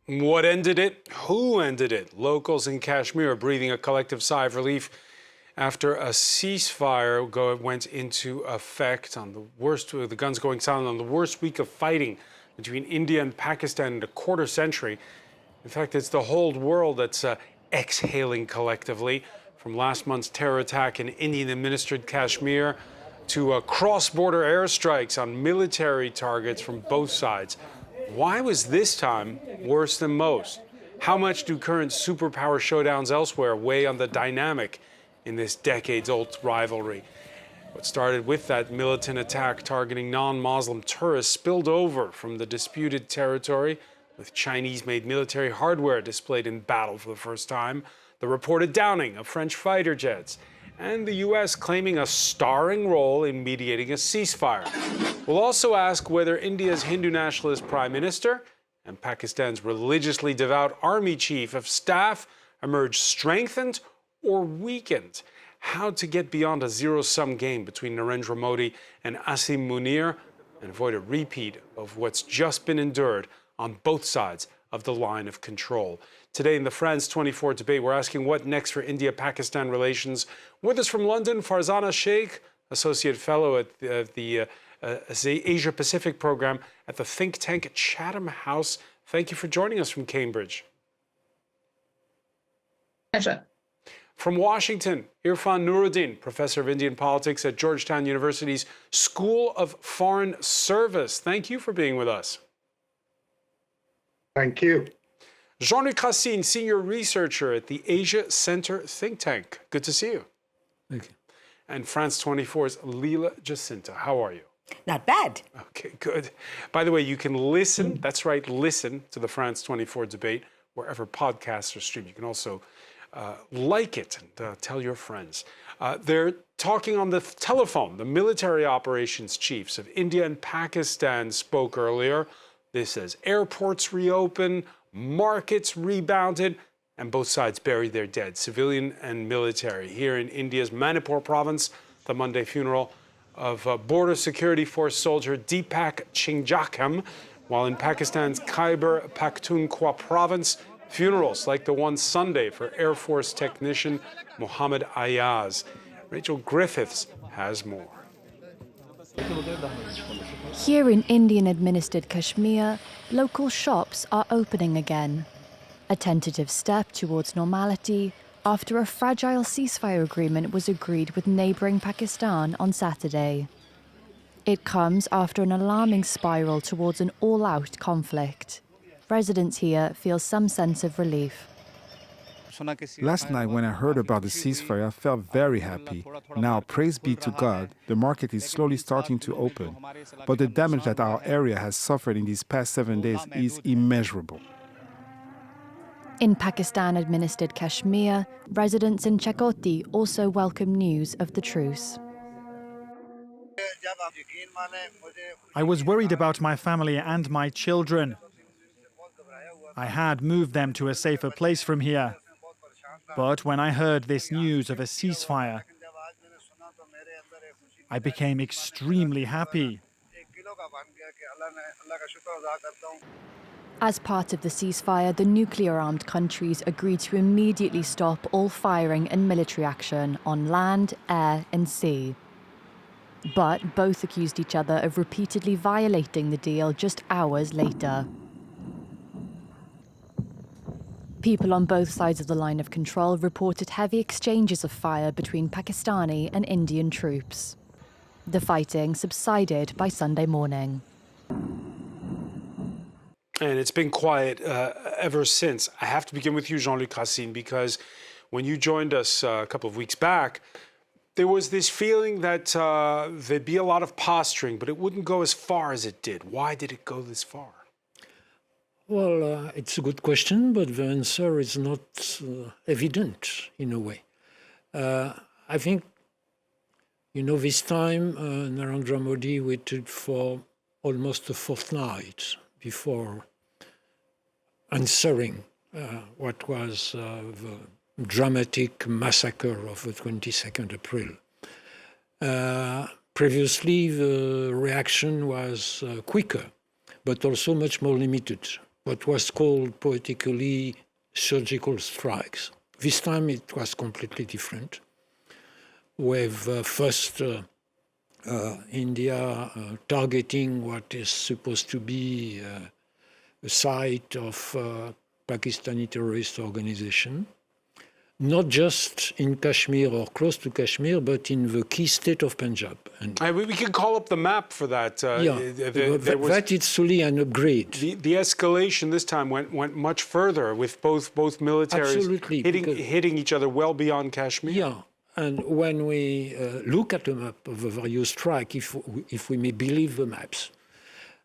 What ended it? Who ended it? Locals in Kashmir are breathing a collective sigh of relief after a ceasefire went into effect on the guns going silent on the worst week of fighting between India and Pakistan in a quarter century. In fact, it's the whole world that's exhaling collectively, from last month's terror attack in Indian-administered Kashmir to cross-border airstrikes on military targets from both sides. Why was this time worse than most? How much do current superpower showdowns elsewhere weigh on the dynamic in this decades-old rivalry? What started with that militant attack targeting non-Muslim tourists spilled over from the disputed territory, with Chinese-made military hardware displayed in battle for the first time, the reported downing of French fighter jets, and the U.S. claiming a starring role in mediating a ceasefire. We'll also ask whether India's Hindu nationalist prime minister and Pakistan's religiously devout army chief of staff emerged strengthened or weakened. How to get beyond a zero-sum game between Narendra Modi and Asim Munir and avoid a repeat of what's just been endured on both sides of the line of control. Today in the France 24 debate, we're asking what next for India-Pakistan relations. With us from London, Farzana Sheikh, Associate Fellow at the Asia-Pacific Program at the think tank Chatham House. Thank you for joining us from Cambridge. Pleasure. From Washington, Irfan Nuruddin, Professor of Indian Politics at Georgetown University's School of Foreign Service. Thank you for being with us. Thank you. Jean-Luc Racine, Senior Researcher at the Asia Center think tank. Good to see you. Thank you. And France 24's Lila Jacinta. How are you? Not bad. Okay, good. By the way, you can listen, that's right, listen to the France 24 debate wherever podcasts are streamed. You can also like it and tell your friends. They're talking on the telephone. The military operations chiefs of India and Pakistan spoke earlier. This says airports reopen, markets rebounded, and both sides buried their dead, civilian and military. Here in India's Manipur province, the Monday funeral of Border Security Force soldier Deepak Chinjakam, while in Pakistan's Khyber Pakhtunkhwa province, funerals like the one Sunday for Air Force technician Mohammed Ayaz. Rachel Griffiths has more. Here in Indian-administered Kashmir, local shops are opening again. A tentative step towards normality after a fragile ceasefire agreement was agreed with neighbouring Pakistan on Saturday. It comes after an alarming spiral towards an all-out conflict. Residents here feel some sense of relief. Last night when I heard about the ceasefire, I felt very happy. Now, praise be to God, the market is slowly starting to open. But the damage that our area has suffered in these past 7 days is immeasurable. In Pakistan-administered Kashmir, residents in Chakoti also welcome news of the truce. I was worried about my family and my children. I had moved them to a safer place from here. But when I heard this news of a ceasefire, I became extremely happy. As part of the ceasefire, the nuclear-armed countries agreed to immediately stop all firing and military action on land, air and sea. But both accused each other of repeatedly violating the deal just hours later. People on both sides of the line of control reported heavy exchanges of fire between Pakistani and Indian troops. The fighting subsided by Sunday morning. And it's been quiet ever since. I have to begin with you, Jean-Luc Racine, because when you joined us a couple of weeks back, there was this feeling that there'd be a lot of posturing, but it wouldn't go as far as it did. Why did it go this far? Well, it's a good question, but the answer is not evident in a way. I think, this time Narendra Modi waited for almost a fortnight before answering what was the dramatic massacre of the 22nd April. Previously, the reaction was quicker, but also much more limited. what was called poetically surgical strikes. This time it was completely different, with first India targeting what is supposed to be a site of Pakistani terrorist organization, not just in Kashmir or close to Kashmir, but in the key state of Punjab. And we can call up the map for that. That is solely an upgrade. The escalation this time went much further, with both militaries hitting each other well beyond Kashmir. Yeah, and when we look at the map of the various strikes, if we may believe the maps,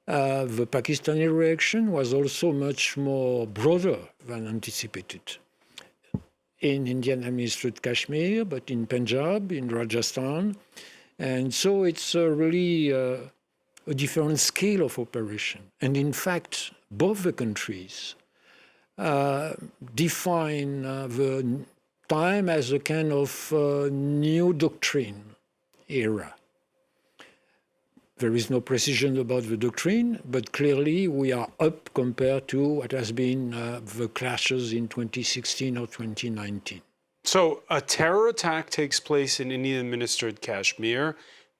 the Pakistani reaction was also much more broader than anticipated. In Indian administered Kashmir, but in Punjab, in Rajasthan. And so it's really a different scale of operation. And in fact, both the countries define the time as a kind of new doctrine era. There is no precision about the doctrine, but clearly we are up compared to what has been the clashes in 2016 or 2019. So a terror attack takes place in Indian-administered Kashmir.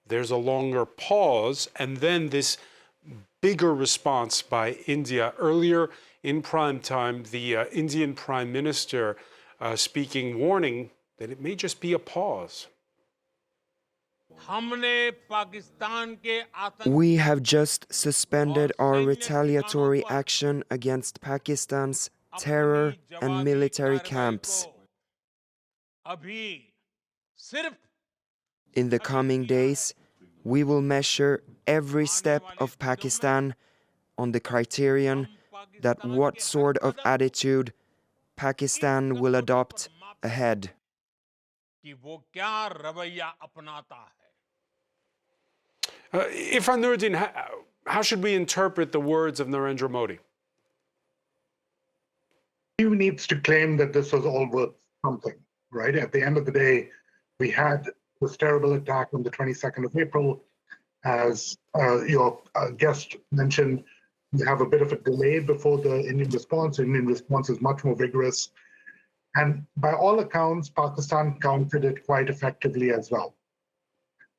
There's a longer pause, and then this bigger response by India. Earlier in prime time, the Indian Prime Minister speaking, warning that it may just be a pause. We have just suspended our retaliatory action against Pakistan's terror and military camps. In the coming days, we will measure every step of Pakistan on the criterion that what sort of attitude Pakistan will adopt ahead. Irfan Nuruddin, how should we interpret the words of Narendra Modi? He needs to claim that this was all worth something, right? At the end of the day, we had this terrible attack on the 22nd of April. As your guest mentioned, we have a bit of a delay before the Indian response. The Indian response is much more vigorous. And by all accounts, Pakistan countered it quite effectively as well.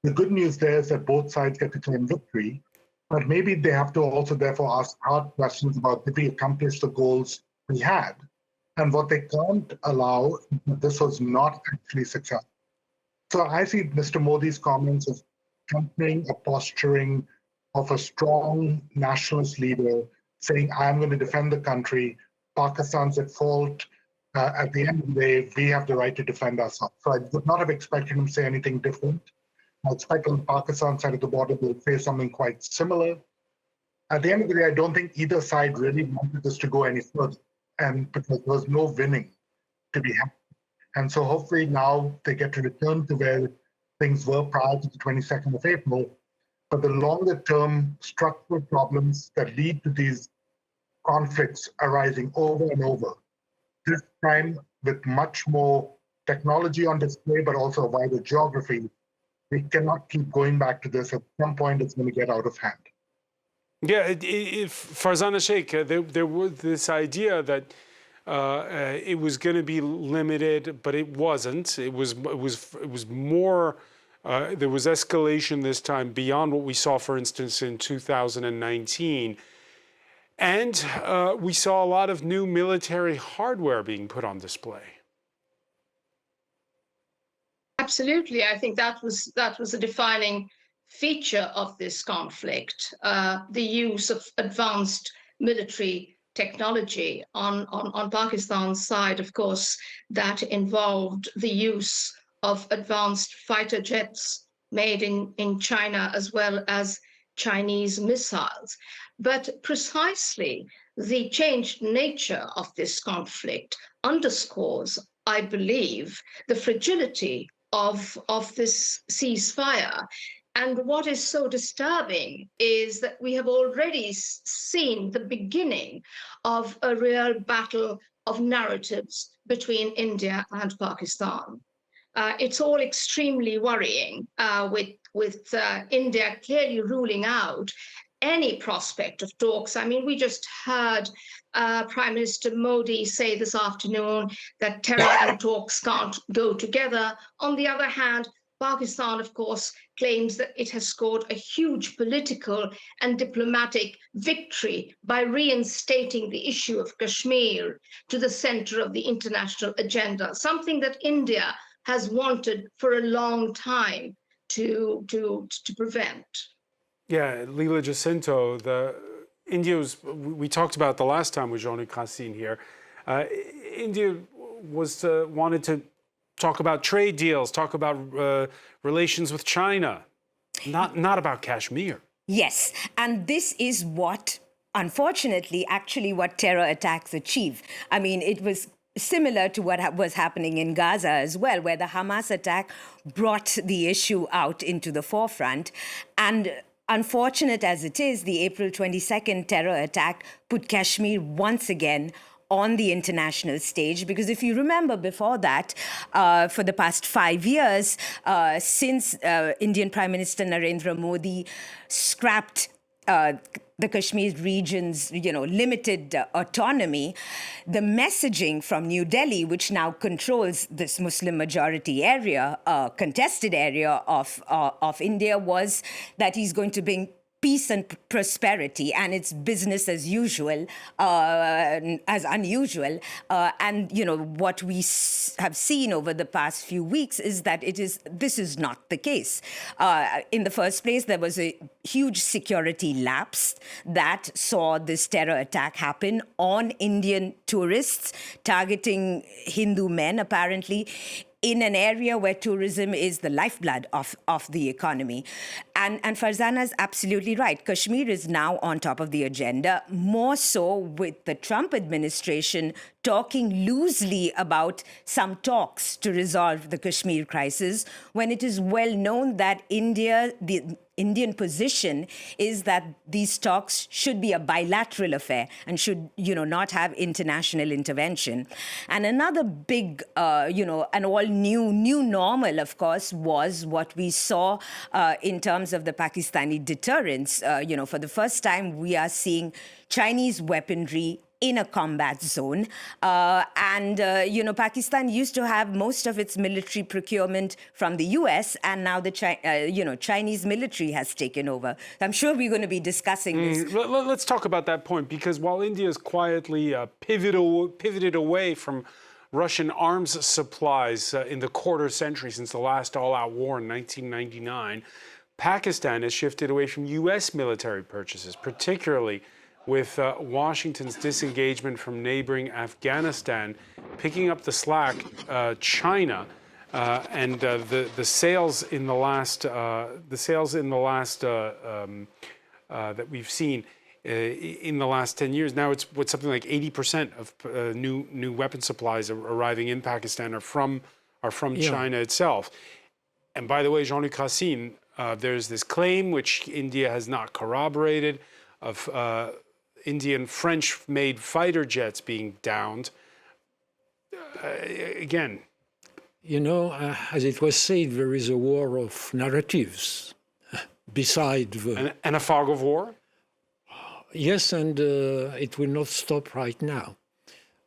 The good news there is that both sides get to claim victory, but maybe they have to also therefore ask hard questions about did we accomplish the goals we had? And what they can't allow, this was not actually successful. So I see Mr. Modi's comments as accompanying a posturing of a strong nationalist leader saying, I'm going to defend the country, Pakistan's at fault, at the end of the day, we have the right to defend ourselves. So I would not have expected him to say anything different. I expect on the Pakistan side of the border, they'll say something quite similar. At the end of the day, I don't think either side really wanted this to go any further, and because there was no winning to be had. And so hopefully now they get to return to where things were prior to the 22nd of April. But the longer term structural problems that lead to these conflicts arising over and over, this time with much more technology on display, but also a wider geography, we cannot keep going back to this. At some point, it's going to get out of hand. Yeah, Farzana Sheikh, there was this idea that it was going to be limited, but it wasn't. It was more. There was escalation this time beyond what we saw, for instance, in 2019. And we saw a lot of new military hardware being put on display. Absolutely. I think that was a defining feature of this conflict, the use of advanced military technology on Pakistan's side. Of course, that involved the use of advanced fighter jets made in China, as well as Chinese missiles. But precisely the changed nature of this conflict underscores, I believe, the fragility of this ceasefire. And what is so disturbing is that we have already seen the beginning of a real battle of narratives between India and Pakistan. It's all extremely worrying, with India clearly ruling out any prospect of talks. I mean, we just heard Prime Minister Modi say this afternoon that terror and talks can't go together. On the other hand, Pakistan, of course, claims that it has scored a huge political and diplomatic victory by reinstating the issue of Kashmir to the center of the international agenda, something that India has wanted for a long time to prevent. Yeah, Leela Jacinto, we talked about the last time with Jean-Luc Racine here. India wanted to talk about trade deals, talk about relations with China, not about Kashmir. Yes, and this is what, unfortunately, actually what terror attacks achieve. I mean, it was similar to what was happening in Gaza as well, where the Hamas attack brought the issue out into the forefront. And unfortunate as it is, the April 22nd terror attack put Kashmir once again on the international stage, because if you remember before that, for the past 5 years, since Indian Prime Minister Narendra Modi scrapped the Kashmir region's, limited autonomy, the messaging from New Delhi, which now controls this Muslim majority area, contested area of India, was that he's going to bring peace and prosperity, and it's business as usual, as unusual. And what we have seen over the past few weeks is that this is not the case. In the first place, there was a huge security lapse that saw this terror attack happen on Indian tourists, targeting Hindu men, apparently, in an area where tourism is the lifeblood of the economy. And Farzana is absolutely right. Kashmir is now on top of the agenda, more so with the Trump administration talking loosely about some talks to resolve the Kashmir crisis, when it is well known that the Indian position is that these talks should be a bilateral affair and should, not have international intervention. And another big, an all new normal, of course, was what we saw in terms of the Pakistani deterrence. For the first time, we are seeing Chinese weaponry in a combat zone. Pakistan used to have most of its military procurement from the US, and now the Chinese military has taken over. I'm sure we're going to be discussing this. Let's talk about that point, because while India has quietly pivoted away from Russian arms supplies in the quarter century since the last all-out war in 1999, Pakistan has shifted away from US military purchases, particularly with Washington's disengagement from neighboring Afghanistan, picking up the slack. China and the sales in the last that we've seen in the last 10 years. Now it's something like 80% of new weapon supplies arriving in Pakistan are from China itself. And by the way, Jean-Luc Racine, there's this claim which India has not corroborated of Indian French-made fighter jets being downed. Again. As it was said, there is a war of narratives beside the... And a fog of war? Yes, and it will not stop right now.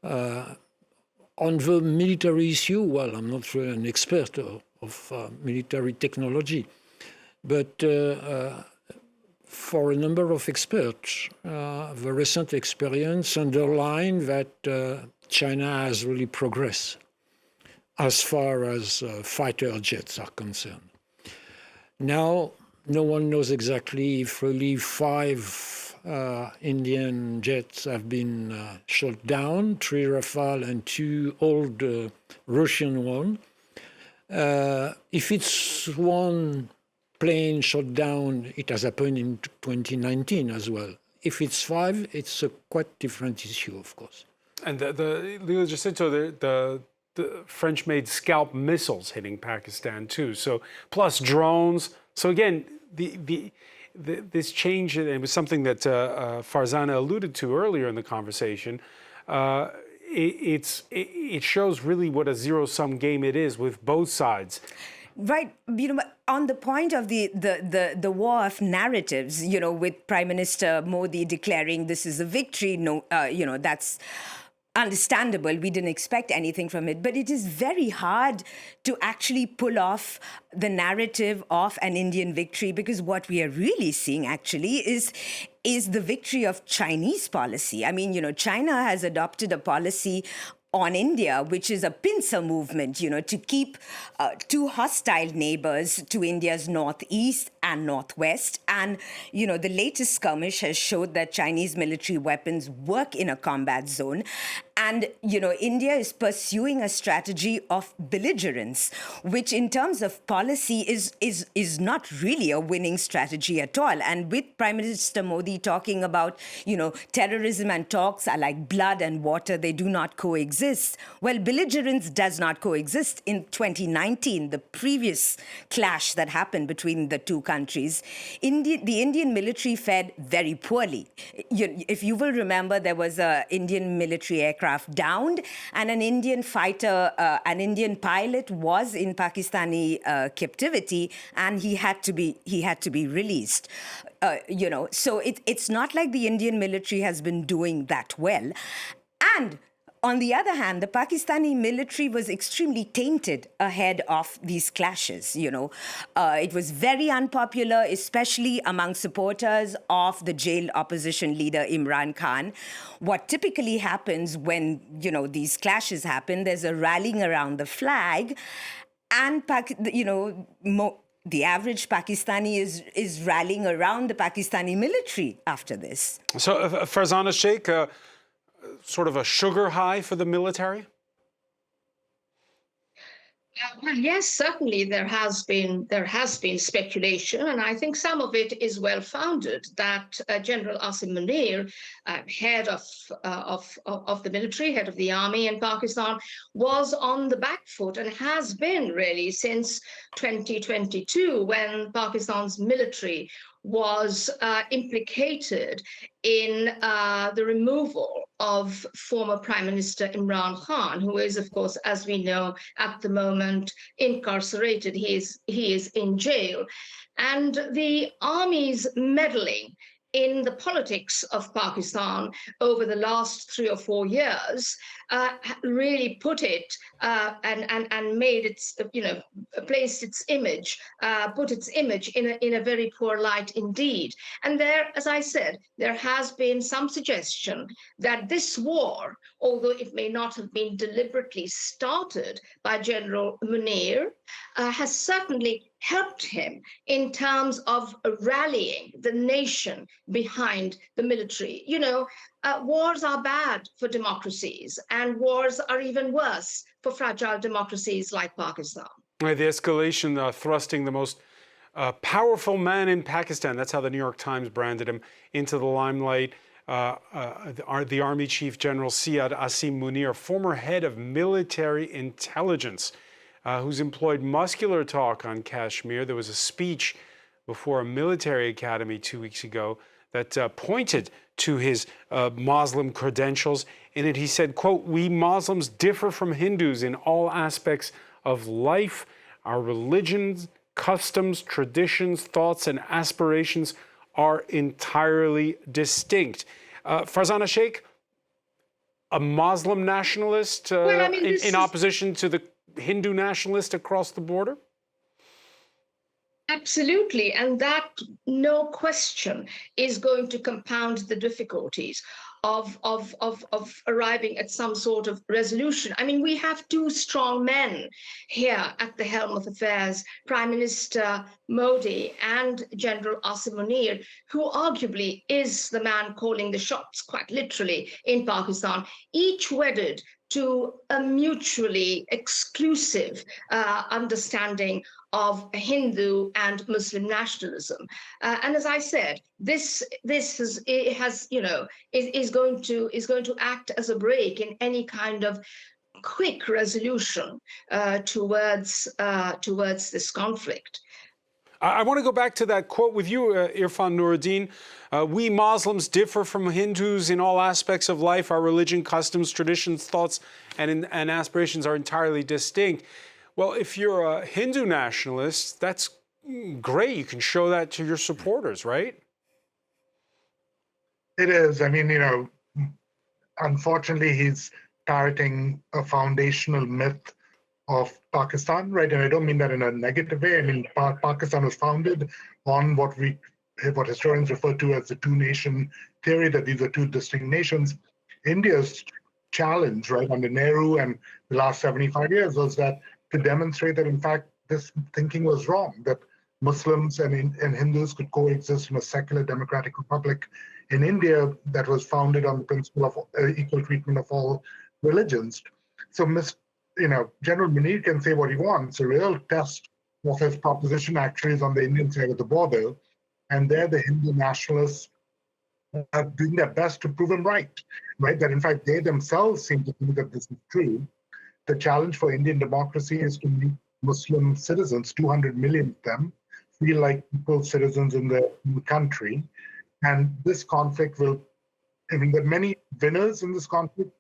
On the military issue, well, I'm not really an expert of military technology, but for a number of experts, the recent experience underlined that China has really progressed as far as fighter jets are concerned. Now, no one knows exactly if really 5 Indian jets have been shot down, 3 Rafale and 2 old Russian ones. If it's one plane shot down, it has happened in 2019 as well. If it's 5, it's a quite different issue, of course. And Leela Jacinto, the French-made Scalp missiles hitting Pakistan too. So plus drones. So again, this change, and it was something that Farzana alluded to earlier in the conversation. It shows really what a zero-sum game it is with both sides. Right, on the point of the war of narratives, with Prime Minister Modi declaring this is a victory, no, that's understandable. We didn't expect anything from it, but it is very hard to actually pull off the narrative of an Indian victory, because what we are really seeing actually is the victory of Chinese policy. I mean, China has adopted a policy on India, which is a pincer movement, to keep two hostile neighbors to India's northeast and northwest. And, the latest skirmish has showed that Chinese military weapons work in a combat zone. And, India is pursuing a strategy of belligerence, which in terms of policy is not really a winning strategy at all. And with Prime Minister Modi talking about, terrorism and talks are like blood and water, they do not coexist. Well, belligerence does not coexist. In 2019, the previous clash that happened between the two countries, the Indian military fared very poorly. If you will remember, there was an Indian military aircraft downed, and an Indian fighter, an Indian pilot was in Pakistani captivity, and he had to be released. So it's not like the Indian military has been doing that well. And on the other hand, the Pakistani military was extremely tainted ahead of these clashes. It was very unpopular, especially among supporters of the jailed opposition leader Imran Khan. What typically happens when, these clashes happen, there's a rallying around the flag, and, the average Pakistani is rallying around the Pakistani military after this. So, Farzana Sheikh, sort of a sugar high for the military? Well, yes, certainly there has been speculation, and I think some of it is well founded. That General Asim Munir, head of the military, head of the army in Pakistan, was on the back foot and has been really since 2022, when Pakistan's military was implicated in the removal of former Prime Minister Imran Khan, who is, of course, as we know, at the moment incarcerated. He is in jail. And the army's meddling in the politics of Pakistan over the last 3 or 4 years really put it and made its, placed its image, put its image in a very poor light indeed. And there, as I said, there has been some suggestion that this war, although it may not have been deliberately started by General Munir, has certainly helped him in terms of rallying the nation behind the military. Wars are bad for democracies, and wars are even worse for fragile democracies like Pakistan. The escalation thrusting the most powerful man in Pakistan, that's how the New York Times branded him, into the limelight. The Army Chief General Syed Asim Munir, former head of military intelligence, who's employed muscular talk on Kashmir. There was a speech before a military academy 2 weeks ago that pointed to his Muslim credentials. In it, he said, quote, "We Muslims differ from Hindus in all aspects of life. Our religions, customs, traditions, thoughts, and aspirations are entirely distinct." Farzana Sheikh, a Muslim nationalist in opposition to the Hindu nationalist across the border? Absolutely, and that, no question, is going to compound the difficulties of arriving at some sort of resolution. I mean, we have two strong men here at the helm of affairs, Prime Minister Modi and General Asim Munir, who arguably is the man calling the shots, quite literally, in Pakistan, each wedded to a mutually exclusive understanding of Hindu and Muslim nationalism. And as I said, this is going to act as a brake in any kind of quick resolution towards this conflict. I want to go back to that quote with you, Irfan Nuruddin. We Muslims differ from Hindus in all aspects of life. Our religion, customs, traditions, thoughts, and aspirations are entirely distinct. Well, if you're a Hindu nationalist, that's great. You can show that to your supporters, right? It is. I mean, unfortunately, he's parroting a foundational myth of Pakistan, right? And I don't mean that in a negative way. I mean, Pakistan was founded on what historians refer to as the two-nation theory, that these are two distinct nations. India's challenge, right, under Nehru and the last 75 years was that to demonstrate that, in fact, this thinking was wrong, that Muslims and Hindus could coexist in a secular democratic republic in India that was founded on the principle of equal treatment of all religions. So, General Munir can say what he wants. The real test of his proposition actually is on the Indian side of the border, and there the Hindu nationalists are doing their best to prove him right? That in fact they themselves seem to think that this is true. The challenge for Indian democracy is to make Muslim citizens, 200 million of them, feel like equal citizens in the country. And this conflict will, there are many winners in this conflict.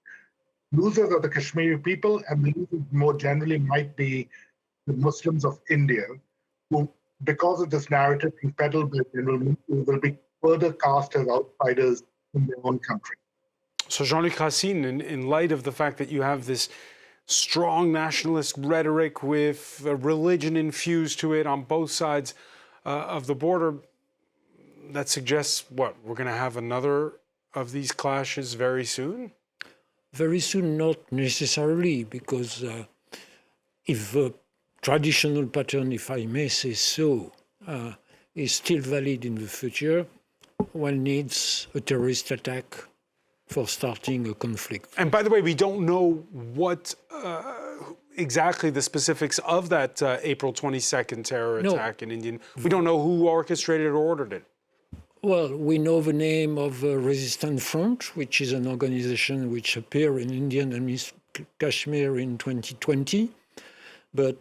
Losers are the Kashmiri people, and the losers more generally might be the Muslims of India, who, because of this narrative being peddled by General Munir, will be further cast as outsiders in their own country. So Jean-Luc Racine, in light of the fact that you have this strong nationalist rhetoric with religion infused to it on both sides of the border, that suggests what? We're going to have another of these clashes very soon? Very soon, not necessarily, because if the traditional pattern, if I may say so, is still valid in the future, one needs a terrorist attack for starting a conflict. And by the way, we don't know what exactly the specifics of that April 22nd terror attack in India. We don't know who orchestrated or ordered it. Well, we know the name of Resistance Front, which is an organization which appeared in Indian and Kashmir in 2020. But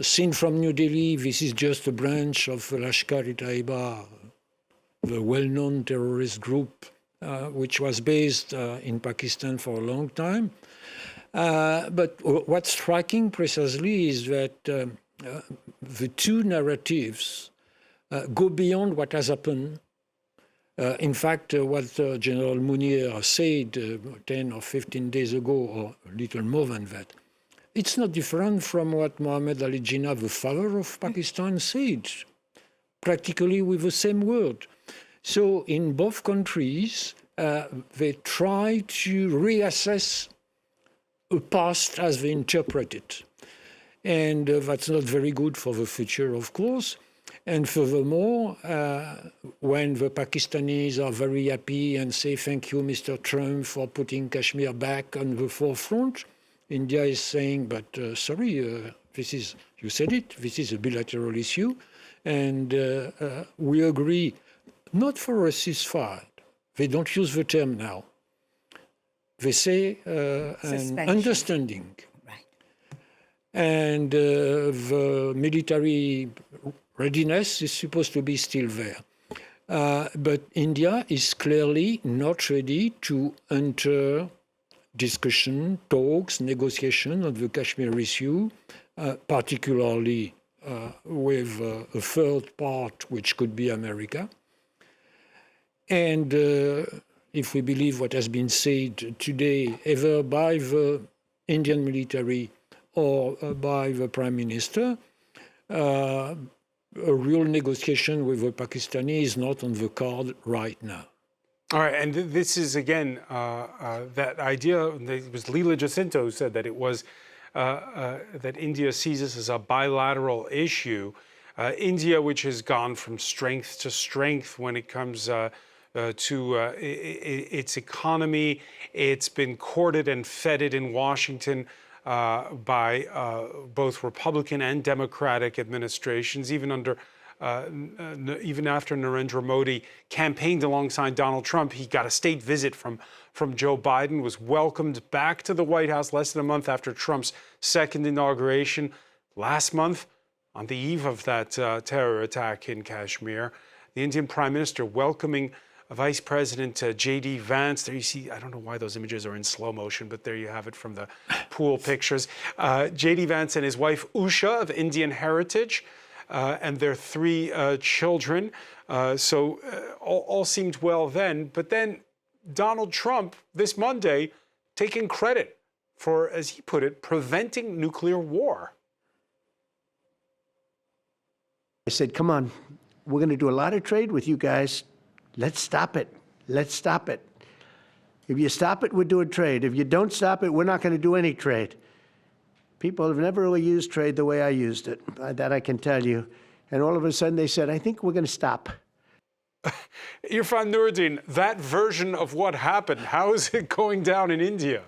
seen from New Delhi, this is just a branch of Lashkar-e-Taiba, the well-known terrorist group, which was based in Pakistan for a long time. But what's striking precisely is that the two narratives go beyond what has happened. In fact, what General Munir said 10 or 15 days ago, or a little more than that, it's not different from what Muhammad Ali Jinnah, the father of Pakistan, said, practically with the same word. So in both countries, they try to reassess a past as they interpret it. And that's not very good for the future, of course. And furthermore, when the Pakistanis are very happy and say, thank you, Mr. Trump, for putting Kashmir back on the forefront, India is saying, but sorry, this is, you said it, this is a bilateral issue. And we agree not for a ceasefire. They don't use the term now. They say an understanding. Right. And the military readiness is supposed to be still there. But India is clearly not ready to enter discussion, talks, negotiation on the Kashmir issue, particularly with a third part, which could be America. And if we believe what has been said today, either by the Indian military or by the Prime Minister, a real negotiation with the Pakistani is not on the card right now. All right, and this is, again, that idea, it was Leela Jacinto who said that it was, that India sees this as a bilateral issue. India, which has gone from strength to strength when it comes to its economy, it's been courted and feted in Washington by both Republican and Democratic administrations, even after Narendra Modi campaigned alongside Donald Trump. He got a state visit from Joe Biden, was welcomed back to the White House less than a month after Trump's second inauguration last month. On the eve of that terror attack in Kashmir, the Indian Prime Minister welcoming Vice President J.D. Vance. There you see, I don't know why those images are in slow motion, but there you have it from the pool pictures. J.D. Vance and his wife Usha of Indian heritage and their 3 children. So all seemed well then. But then Donald Trump, this Monday, taking credit for, as he put it, preventing nuclear war. I said, come on, we're going to do a lot of trade with you guys. Let's stop it. Let's stop it. If you stop it, we're doing trade. If you don't stop it, we're not going to do any trade. People have never really used trade the way I used it. That I can tell you. And all of a sudden they said, I think we're going to stop. Irfan Nuruddin, that version of what happened, how is it going down in India?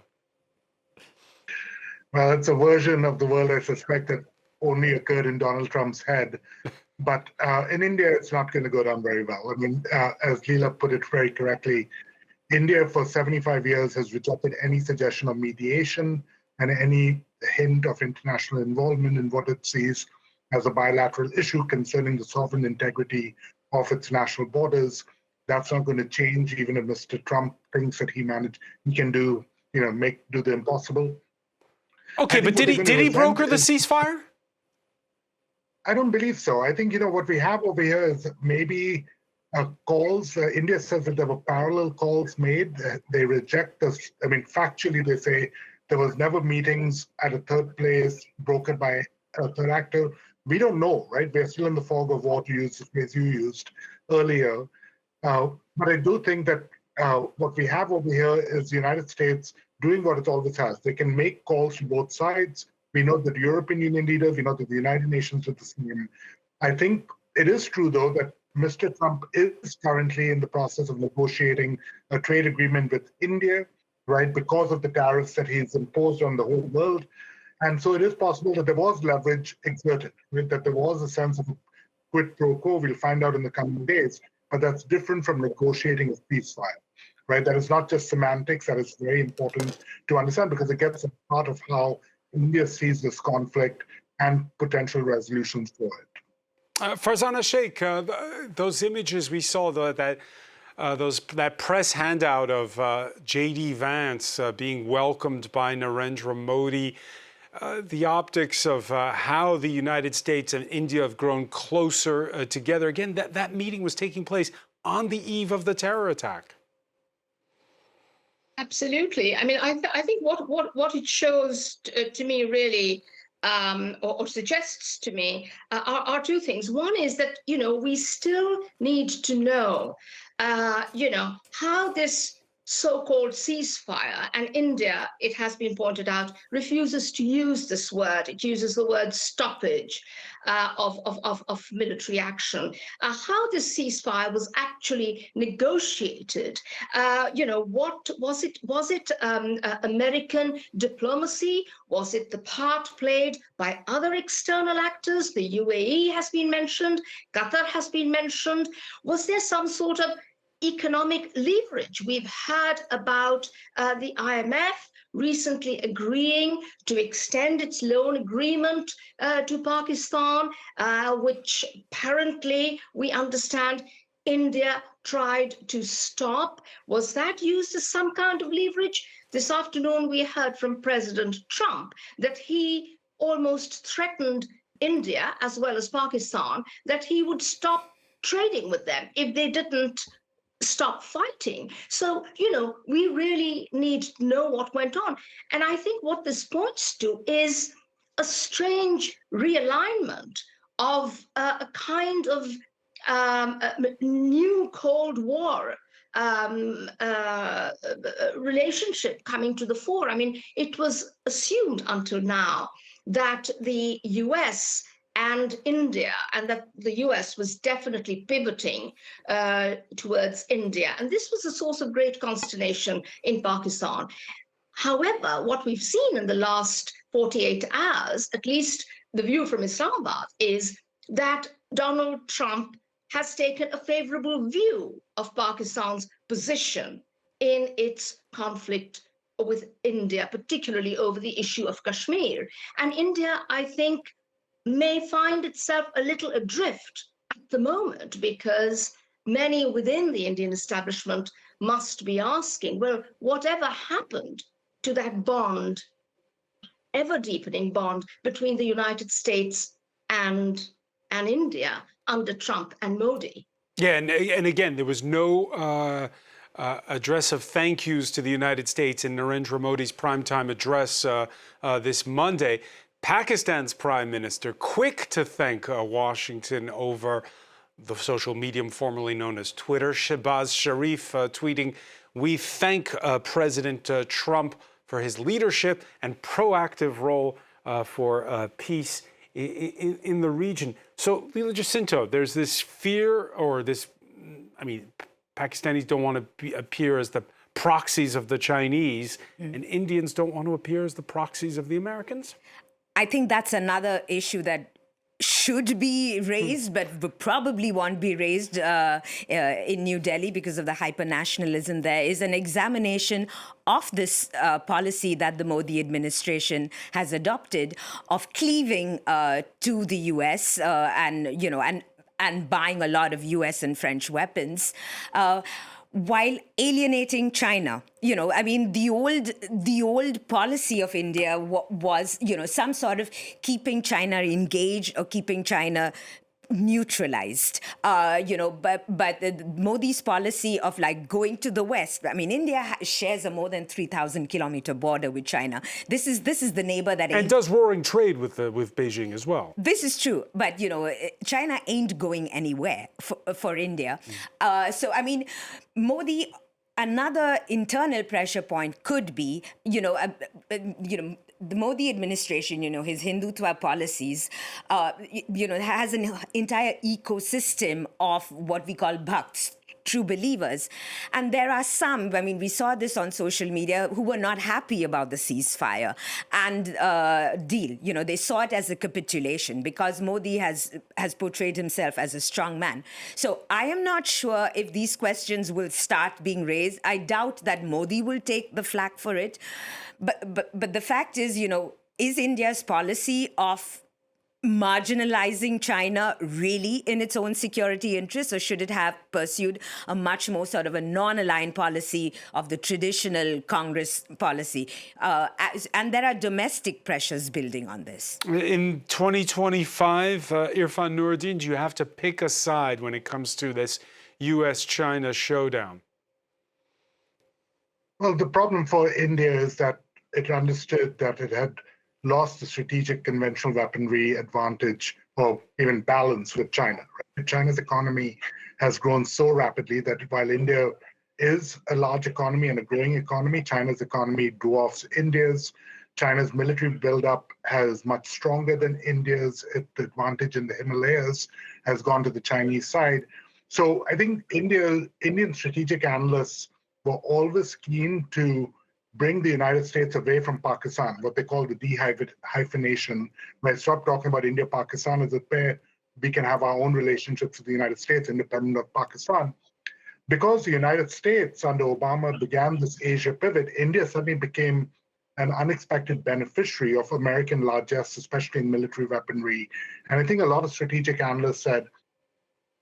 Well, it's a version of the world I suspect that only occurred in Donald Trump's head. But in India, it's not going to go down very well. I mean, as Leela put it very correctly, India for 75 years has rejected any suggestion of mediation and any hint of international involvement in what it sees as a bilateral issue concerning the sovereign integrity of its national borders. That's not going to change, even if Mr. Trump thinks that he can do, do the impossible. Okay, but did he broker the ceasefire? I don't believe so. I think, what we have over here is maybe calls. India says that there were parallel calls made. They reject this. I mean, factually, they say there was never meetings at a third place brokered by a third actor. We don't know, right? We're still in the fog of war, to use the phrase you used earlier. But I do think that what we have over here is the United States doing what it always has. They can make calls to both sides. We know that the European Union leaders, we know that the United Nations did the same. I think it is true, though, that Mr. Trump is currently in the process of negotiating a trade agreement with India, right, because of the tariffs that he's imposed on the whole world. And so it is possible that there was leverage exerted, right, that there was a sense of a quid pro quo. We'll find out in the coming days. But that's different from negotiating a ceasefire, right? That is not just semantics. That is very important to understand because it gets at the heart of how India sees this conflict and potential resolutions for it. Farzana Sheikh, those images we saw, that press handout of J.D. Vance being welcomed by Narendra Modi, the optics of how the United States and India have grown closer together. Again, that meeting was taking place on the eve of the terror attack. Absolutely. I mean, I think what it shows to me really, or suggests to me, are 2 things. One is that, we still need to know, how this so-called ceasefire, and India, it has been pointed out, refuses to use this word. It uses the word stoppage of military action. How this ceasefire was actually negotiated, what was it? Was it American diplomacy? Was it the part played by other external actors? The UAE has been mentioned. Qatar has been mentioned. Was there some sort of economic leverage? We've heard about the IMF recently agreeing to extend its loan agreement to Pakistan, which apparently we understand India tried to stop. Was that used as some kind of leverage? This afternoon we heard from President Trump that he almost threatened India as well as Pakistan that he would stop trading with them if they didn't stop fighting. So, we really need to know what went on. And I think what this points to is a strange realignment of a kind of new Cold War relationship coming to the fore. I mean, it was assumed until now that the US and India, and that the US was definitely pivoting towards India. And this was a source of great consternation in Pakistan. However, what we've seen in the last 48 hours, at least the view from Islamabad, is that Donald Trump has taken a favorable view of Pakistan's position in its conflict with India, particularly over the issue of Kashmir. And India, I think, may find itself a little adrift at the moment because many within the Indian establishment must be asking, well, whatever happened to that bond, ever deepening bond between the United States and India under Trump and Modi? Yeah, and again, there was no address of thank yous to the United States in Narendra Modi's primetime address this Monday. Pakistan's prime minister, quick to thank Washington over the social medium formerly known as Twitter. Shehbaz Sharif tweeting, "We thank President Trump for his leadership and proactive role for peace in the region." So, Leela Jacinto, there's this fear or this, I mean, Pakistanis don't want to appear as the proxies of the Chinese, and Indians don't want to appear as the proxies of the Americans? I think that's another issue that should be raised, but probably won't be raised in New Delhi because of the hyper-nationalism there, is an examination of this policy that the Modi administration has adopted of cleaving to the U.S. and buying a lot of U.S. and French weapons. While alienating China. I mean, the old policy of India was, some sort of keeping China engaged or keeping China neutralized, but Modi's policy of like going to the West. I mean, India shares a more than 3,000-kilometer border with China. This is the neighbor that and does roaring trade with Beijing as well. This is true, but China ain't going anywhere for India. So I mean, Modi. Another internal pressure point could be, the Modi administration, his Hindutva policies, has an entire ecosystem of what we call bhakts, true believers. And there are some, I mean, we saw this on social media, who were not happy about the ceasefire and deal. They saw it as a capitulation because Modi has portrayed himself as a strong man. So I am not sure if these questions will start being raised. I doubt that Modi will take the flak for it. But the fact is, is India's policy of marginalizing China really in its own security interests, or should it have pursued a much more sort of a non-aligned policy of the traditional Congress policy? And there are domestic pressures building on this. In 2025, Irfan Nuruddin, do you have to pick a side when it comes to this U.S.-China showdown? Well, the problem for India is that it understood that it had lost the strategic conventional weaponry advantage or even balance with China. Right? China's economy has grown so rapidly that while India is a large economy and a growing economy, China's economy dwarfs India's. China's military buildup is much stronger than India's. The advantage in the Himalayas has gone to the Chinese side. So I think Indian strategic analysts were always keen to bring the United States away from Pakistan, what they call the dehyphenation, where stop talking about India, Pakistan as a pair, we can have our own relationships with the United States independent of Pakistan. Because the United States under Obama began this Asia pivot, India suddenly became an unexpected beneficiary of American largesse, especially in military weaponry. And I think a lot of strategic analysts said,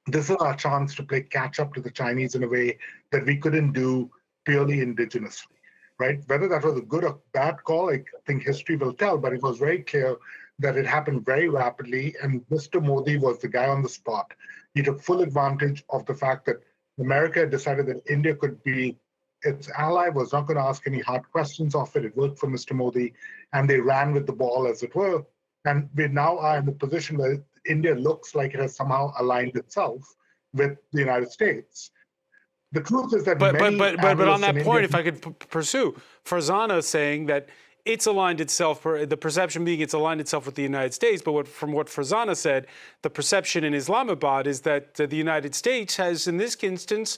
this is our chance to play catch up to the Chinese in a way that we couldn't do purely indigenously. Right? Whether that was a good or bad call, I think history will tell, but it was very clear that it happened very rapidly, and Mr. Modi was the guy on the spot. He took full advantage of the fact that America decided that India could be its ally, was not going to ask any hard questions of it. It worked for Mr. Modi, and they ran with the ball, as it were. And we now are in the position where India looks like it has somehow aligned itself with the United States. The truth is that but on that point, if I could pursue, Farzana saying that it's aligned itself, the perception being it's aligned itself with the United States, but from what Farzana said, the perception in Islamabad is that the United States has, in this instance,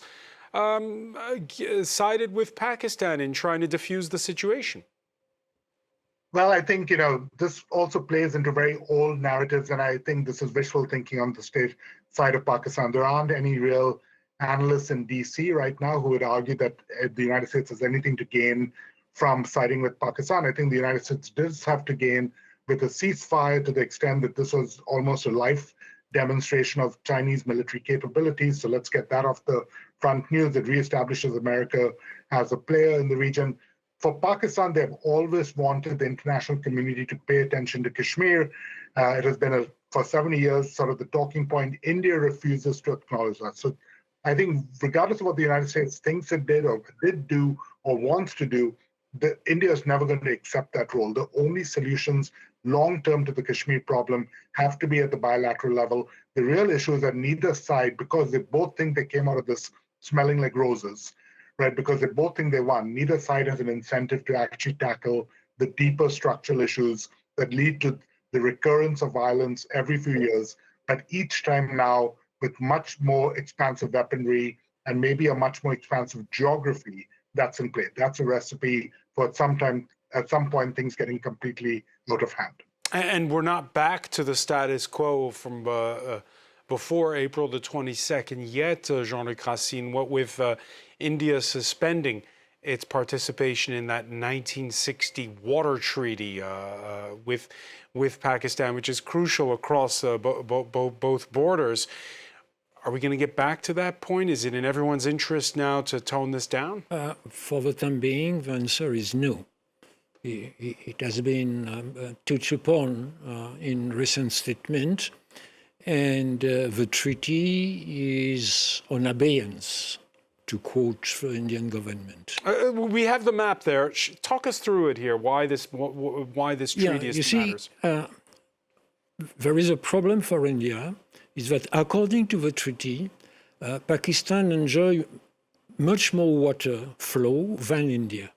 sided with Pakistan in trying to diffuse the situation. Well, I think, this also plays into very old narratives, and I think this is wishful thinking on the side of Pakistan. There aren't any real analysts in DC right now who would argue that the United States has anything to gain from siding with Pakistan. I think the United States does have to gain with a ceasefire to the extent that this was almost a life demonstration of Chinese military capabilities. So let's get that off the front news. It reestablishes America as a player in the region. For Pakistan, they've always wanted the international community to pay attention to Kashmir. It has been, for 70 years, sort of the talking point. India refuses to acknowledge that. So I think regardless of what the United States thinks it did or did do or wants to do, India is never going to accept that role. The only solutions long-term to the Kashmir problem have to be at the bilateral level. The real issue is that neither side, because they both think they came out of this smelling like roses, right? Because they both think they won. Neither side has an incentive to actually tackle the deeper structural issues that lead to the recurrence of violence every few years, but each time now with much more expansive weaponry and maybe a much more expansive geography that's in play. That's a recipe for at some point things getting completely out of hand. And we're not back to the status quo from before April the 22nd yet, Jean-Luc Racine, what with India suspending its participation in that 1960 water treaty with Pakistan, which is crucial across both borders. Are we going to get back to that point? Is it in everyone's interest now to tone this down? For the time being, the answer is no. It has been touched upon in recent statements, and the treaty is on abeyance, to quote the Indian government. We have the map there. Talk us through it here. Why this treaty matters? There is a problem for India. Is that according to the treaty, Pakistan enjoys much more water flow than India,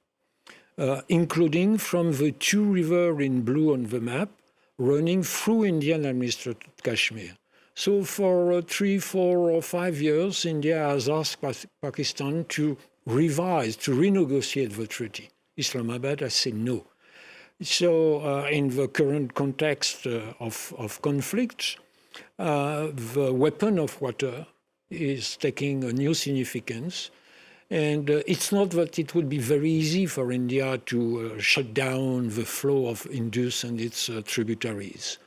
including from the two rivers in blue on the map running through Indian administered Kashmir. So for 3, 4, or 5 years, India has asked Pakistan to revise, to renegotiate the treaty. Islamabad has said no. So in the current context of conflict, the weapon of water is taking a new significance. And it's not that it would be very easy for India to shut down the flow of Indus and its tributaries.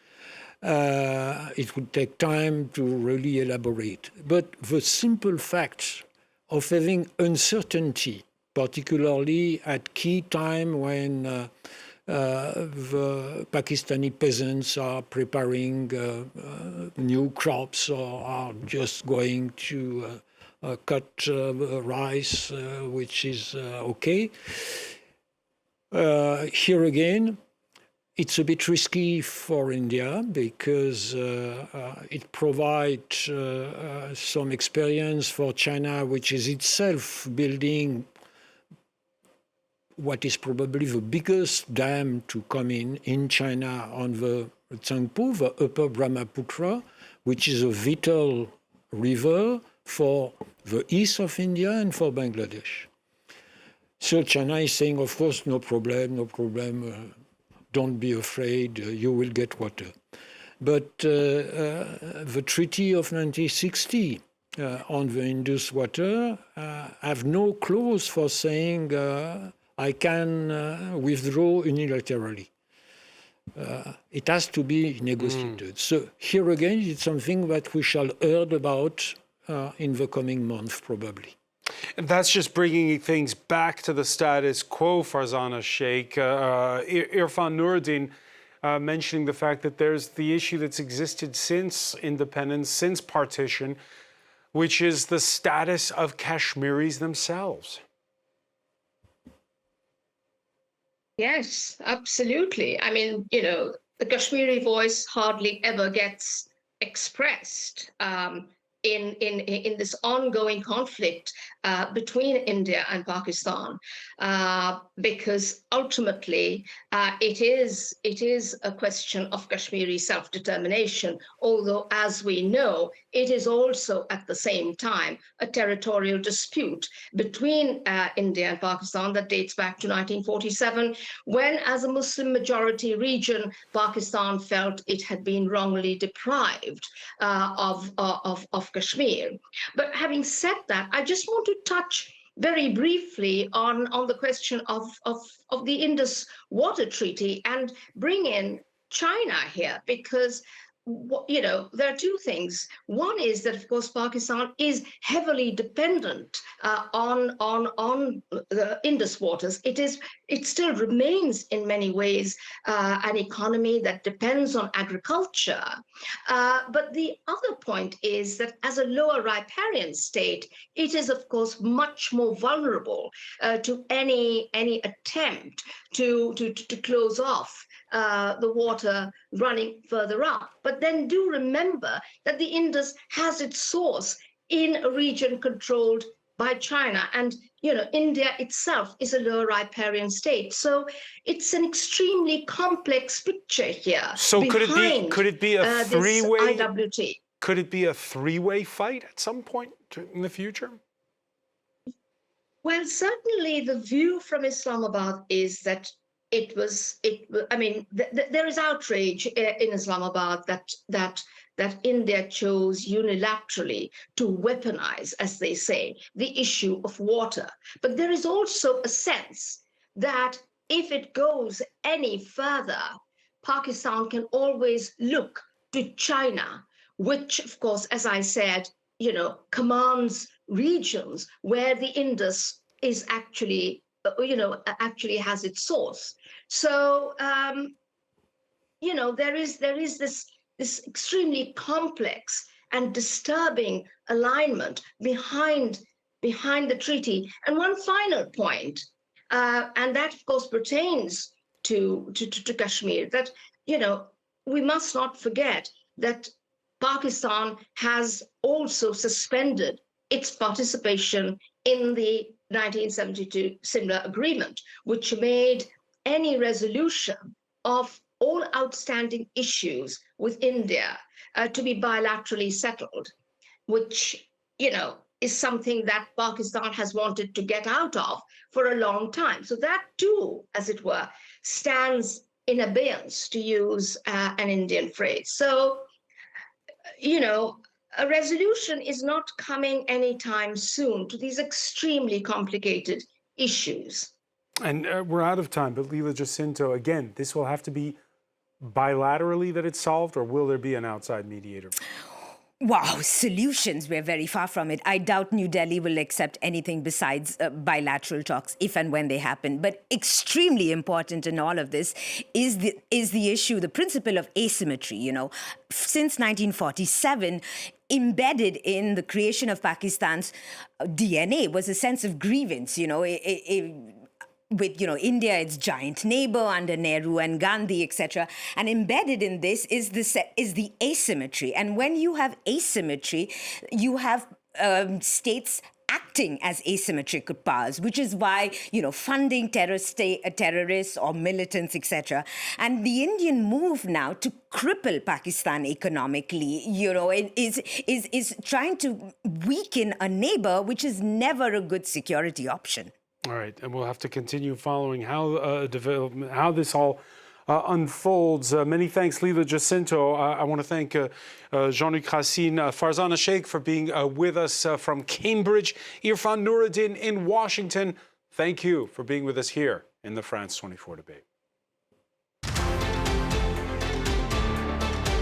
It would take time to really elaborate. But the simple fact of having uncertainty, particularly at key time when the Pakistani peasants are preparing new crops or are just going to cut rice, which is okay. Here again, it's a bit risky for India because it provides some experience for China, which is itself building what is probably the biggest dam to come in China on the Tsangpo, the upper Brahmaputra, which is a vital river for the east of India and for Bangladesh. So China is saying, of course, no problem, don't be afraid, you will get water. But the Treaty of 1960 on the Indus water have no clause for saying I can withdraw unilaterally. It has to be negotiated. So here again, it's something that we shall hear about in the coming month, probably. And that's just bringing things back to the status quo, Farzana Sheikh. Irfan Nuruddin mentioning the fact that there's the issue that's existed since independence, since partition, which is the status of Kashmiris themselves. Yes, absolutely. I mean, you know, the Kashmiri voice hardly ever gets expressed in this ongoing conflict between India and Pakistan, because ultimately it is a question of Kashmiri self-determination, although, as we know, it is also at the same time a territorial dispute between India and Pakistan that dates back to 1947, when, as a Muslim majority region, Pakistan felt it had been wrongly deprived of Kashmir. But having said that, I just want to touch very briefly on the question of the Indus Water Treaty and bring in China here, because there are two things. One is that, of course, Pakistan is heavily dependent on the Indus waters. It still remains in many ways an economy that depends on agriculture. But the other point is that as a lower riparian state, it is, of course, much more vulnerable to any attempt to close off the water running further up. But then do remember that the Indus has its source in a region controlled by China. And, India itself is a lower riparian state. So it's an extremely complex picture here. So could it be a three-way IWT. Could it be a three-way fight at some point in the future? Well, certainly the view from Islamabad is that there is outrage in Islamabad that India chose unilaterally to weaponize, as they say, the issue of water. But there is also a sense that if it goes any further, Pakistan can always look to China, which, of course, as I said, commands regions where the Indus is actually has its source. So, there is this extremely complex and disturbing alignment behind the treaty. And one final point, and that, of course, pertains to Kashmir, that, we must not forget that Pakistan has also suspended its participation in the 1972 Simla Agreement, which made any resolution of all outstanding issues with India to be bilaterally settled, which, is something that Pakistan has wanted to get out of for a long time. So that too, as it were, stands in abeyance, to use an Indian phrase. So, a resolution is not coming anytime soon to these extremely complicated issues. And we're out of time, but Leila Jacinto, again, this will have to be bilaterally that it's solved, or will there be an outside mediator? Wow, solutions, we're very far from it. I doubt New Delhi will accept anything besides bilateral talks, if and when they happen. But extremely important in all of this is the issue, the principle of asymmetry. Since 1947, embedded in the creation of Pakistan's DNA was a sense of grievance, with India, its giant neighbor under Nehru and Gandhi, etc. And embedded in this is the asymmetry. And when you have asymmetry, you have states acting as asymmetric powers, which is why, funding terrorists or militants, etc. And the Indian move now to cripple Pakistan economically, is trying to weaken a neighbor, which is never a good security option. All right, and we'll have to continue following how this all unfolds. Many thanks, Leila Jacinto. I want to thank Jean-Luc Racine, Farzana Sheikh for being with us from Cambridge, Irfan Nuruddin in Washington. Thank you for being with us here in the France 24 debate.